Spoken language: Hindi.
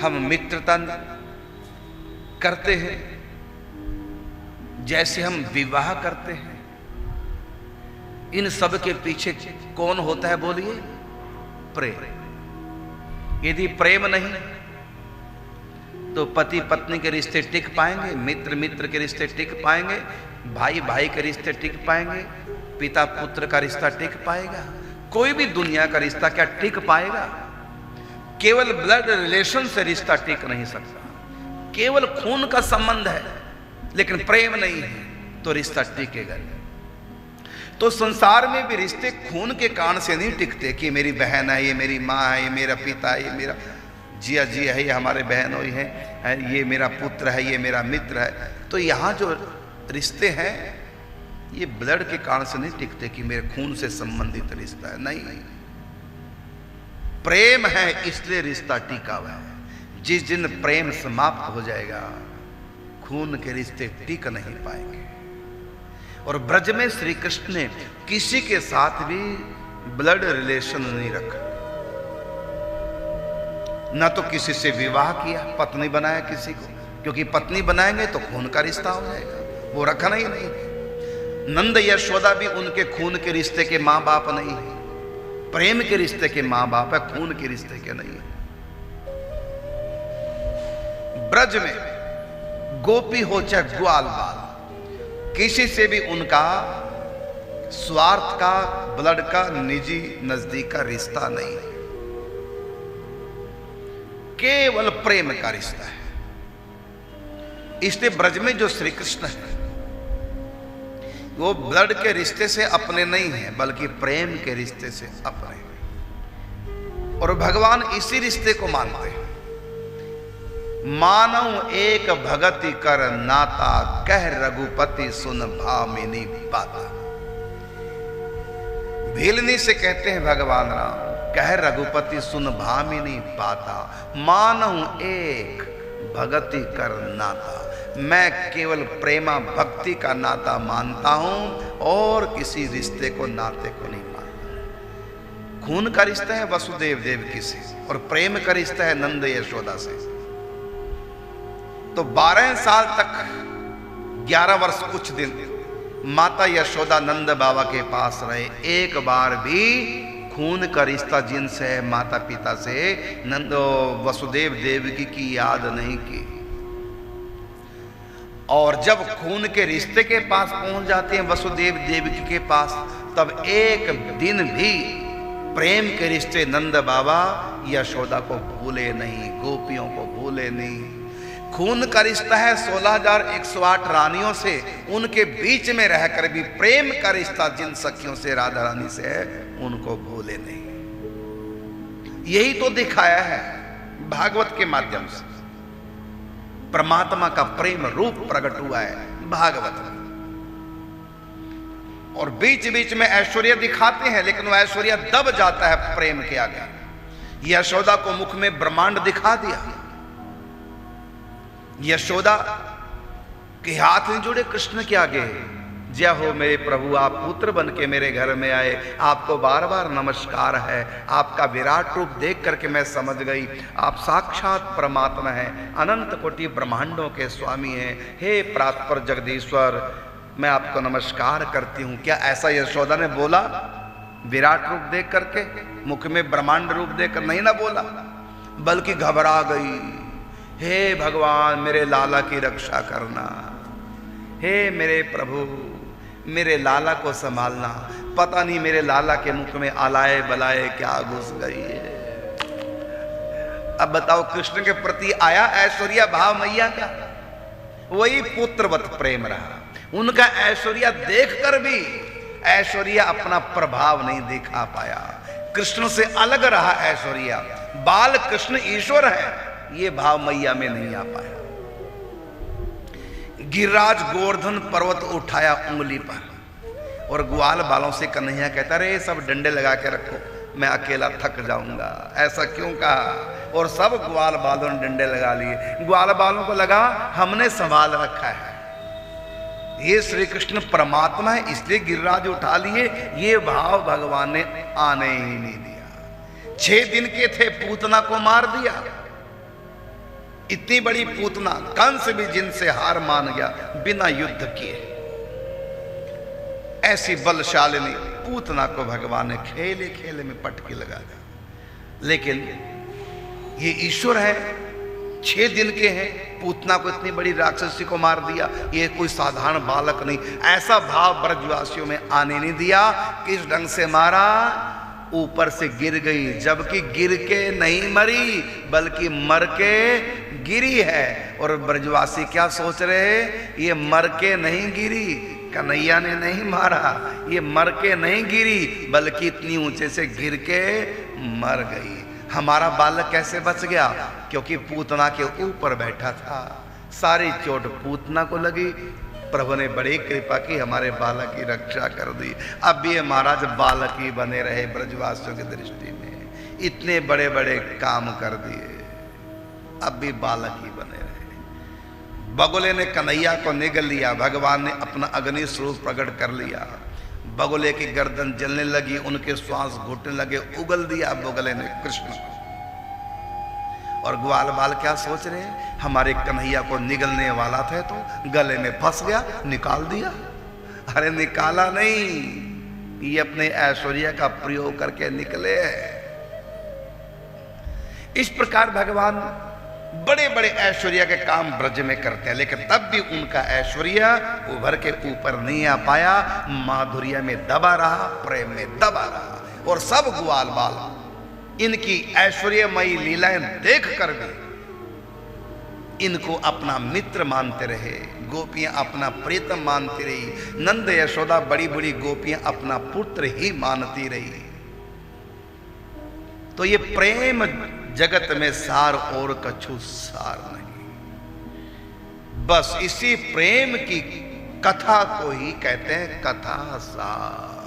हम मित्रता करते हैं, जैसे हम विवाह करते हैं। इन सब के पीछे कौन होता है बोलिए? प्रेम। यदि प्रेम नहीं तो पति पत्नी के रिश्ते टिक पाएंगे, मित्र मित्र के रिश्ते टिक पाएंगे, भाई भाई के रिश्ते टिक पाएंगे, पिता पुत्र का रिश्ता टिक पाएगा? कोई भी दुनिया का रिश्ता क्या टिक पाएगा? केवल ब्लड रिलेशन से रिश्ता टिक नहीं सकता। केवल खून का संबंध है लेकिन प्रेम नहीं है तो रिश्ता टिकेगा नहीं। तो संसार में भी रिश्ते खून के कारण से नहीं टिकते कि मेरी बहन है, ये मेरी माँ है, ये मेरा पिता है, ये मेरा जिया जी है, ये हमारे बहनों है, ये मेरा पुत्र है, ये मेरा मित्र है। तो यहाँ जो रिश्ते हैं ये ब्लड के कारण से नहीं टिकते कि मेरे खून से संबंधित रिश्ता है। नहीं, प्रेम है इसलिए रिश्ता टिका हुआ है। जिस दिन प्रेम समाप्त हो जाएगा खून के रिश्ते टिक नहीं पाएंगे। और ब्रज में श्री कृष्ण ने किसी के साथ भी ब्लड रिलेशन नहीं रखा, ना तो किसी से विवाह किया, पत्नी बनाया किसी को, क्योंकि पत्नी बनाएंगे तो खून का रिश्ता हो जाएगा, वो रखना ही नहीं। नंद यशोदा भी उनके खून के रिश्ते के मां बाप नहीं है, प्रेम के रिश्ते के मां बाप है, खून के रिश्ते के नहीं है। ब्रज में गोपी हो चाहे ग्वाल बाल, किसी से भी उनका स्वार्थ का, ब्लड का, निजी नजदीक का रिश्ता नहीं है, केवल प्रेम का रिश्ता है। इसलिए ब्रज में जो श्री कृष्ण है वो ब्लड के रिश्ते से अपने नहीं है बल्कि प्रेम के रिश्ते से अपने हैं। और भगवान इसी रिश्ते को मानते हैं। मानव एक भगति कर नाता, कह रघुपति सुन भामिनी बाता। भीलनी से कहते हैं भगवान राम, कह रघुपति सुन भामिनी बाता, मानव एक भगति कर नाता। मैं केवल प्रेमा भक्ति का नाता मानता हूं और किसी रिश्ते को, नाते को नहीं मानता। खून का रिश्ता है वसुदेव देवकी से और प्रेम का रिश्ता है नंद यशोदा से। तो 12 साल तक 11 वर्ष कुछ दिन माता यशोदा नंद बाबा के पास रहे। एक बार भी खून का रिश्ता जिनसे है माता पिता से, नंद वसुदेव देवकी की याद नहीं की। और जब खून के रिश्ते के पास पहुंच जाते हैं वसुदेव देवकी के पास, तब एक दिन भी प्रेम के रिश्ते नंद बाबा यशोदा को भूले नहीं, गोपियों को भूले नहीं। खून का रिश्ता है 16,108 रानियों से, उनके बीच में रहकर भी प्रेम का रिश्ता जिन सखियों से, राधा रानी से है, उनको भूले नहीं। यही तो दिखाया है भागवत के माध्यम से। परमात्मा का प्रेम रूप प्रकट हुआ है भागवत में। और बीच बीच में ऐश्वर्य दिखाते हैं लेकिन वह ऐश्वर्य दब जाता है प्रेम के आगे। यशोदा को मुख में ब्रह्मांड दिखा दिया। यशोदा के हाथ में जुड़े कृष्ण के आगे, जय हो मेरे प्रभु, आप पुत्र बन के मेरे घर में आए, आपको बार बार नमस्कार है। आपका विराट रूप देख करके मैं समझ गई आप साक्षात परमात्मा हैं, अनंत कोटि ब्रह्मांडों के स्वामी हैं। हे प्रातपर जगदीश्वर, मैं आपको नमस्कार करती हूँ। क्या ऐसा यशोदा ने बोला? विराट रूप देख करके, मुख में ब्रह्मांड रूप देखकर नहीं ना बोला, बल्कि घबरा गई। हे भगवान, मेरे लाला की रक्षा करना, हे मेरे प्रभु, मेरे लाला को संभालना। पता नहीं मेरे लाला के मुख में आलाए बलाए क्या घुस गई है। अब बताओ, कृष्ण के प्रति आया ऐश्वर्या भाव मैया का? वही पुत्रवत प्रेम रहा। उनका ऐश्वर्या देखकर भी ऐश्वर्या अपना प्रभाव नहीं दिखा पाया। कृष्ण से अलग रहा ऐश्वर्या। बाल कृष्ण ईश्वर है, ये भाव मैया में नहीं आ पाया। गिरिराज गोवर्धन पर्वत उठाया उंगली पर और ग्वाल बालों से कन्हैया कहता रहे सब डंडे लगा के रखो, मैं अकेला थक जाऊंगा। ऐसा क्यों कहा? और सब ग्वाल बालों ने डंडे लगा लिए। ग्वाल बालों को लगा हमने संभाल रखा है, ये श्री कृष्ण परमात्मा है, इसलिए गिरिराज उठा लिए। ये भाव भगवान ने आने ही नहीं दिया। 6 दिन के थे, पूतना को मार दिया। इतनी बड़ी पूतना, कंस भी जिनसे हार मान गया बिना युद्ध किए। ऐसी बलशालिनी पूतना को भगवान ने खेले खेले में पटकी लगा दिया। लेकिन ये ईश्वर है, 6 दिन के हैं, पूतना को इतनी बड़ी राक्षसी को मार दिया। ये कोई साधारण बालक नहीं। ऐसा भाव ब्रजवासियों में आने नहीं दिया। किस ढंग से मारा, ऊपर से गिर गई, जबकि गिर के नहीं मरी बल्कि मर के गिरी है। और ब्रजवासी क्या सोच रहे, ये मर के नहीं गिरी, कन्हैया ने नहीं मारा, ये मर के नहीं गिरी बल्कि इतनी ऊंचे से गिर के मर गई। हमारा बालक कैसे बच गया, क्योंकि पूतना के ऊपर बैठा था। सारी चोट पूतना को लगी, प्रभु ने बड़ी कृपा की, हमारे बालक की रक्षा कर दी। अब ये महाराज बालक ही बने रहे ब्रजवासियों की दृष्टि में। इतने बड़े बड़े काम कर दिए, अब भी बालक ही बने रहे। बगुले ने कन्हैया को निगल लिया, भगवान ने अपना अग्नि स्वरूप प्रकट कर लिया। बगुले की गर्दन जलने लगी, उनके श्वास घुटने लगे, उगल दिया बगुले ने कृष्ण को। और ग्वाल बाल क्या सोच रहे हैं, हमारे कन्हैया को निगलने वाला था तो गले में फंस गया, निकाल दिया। अरे निकाला नहीं, ये अपने ऐश्वर्य का प्रयोग करके निकले। इस प्रकार भगवान बड़े बड़े ऐश्वर्य के काम ब्रज में करते हैं, लेकिन तब भी उनका ऐश्वर्य उभर के ऊपर नहीं आ पाया। माधुर्य में दबा रहा, प्रेम में दबा रहा। और सब ग्वाल बाल इनकी ऐश्वर्यमयी लीलाएं देख कर भी इनको अपना मित्र मानते रहे। गोपियां अपना प्रीतम मानती रही। नंद यशोदा बड़ी बड़ी गोपियां अपना पुत्र ही मानती रही। तो ये प्रेम जगत में सार और कछु सार नहीं। बस इसी प्रेम की कथा को ही कहते हैं कथा सार।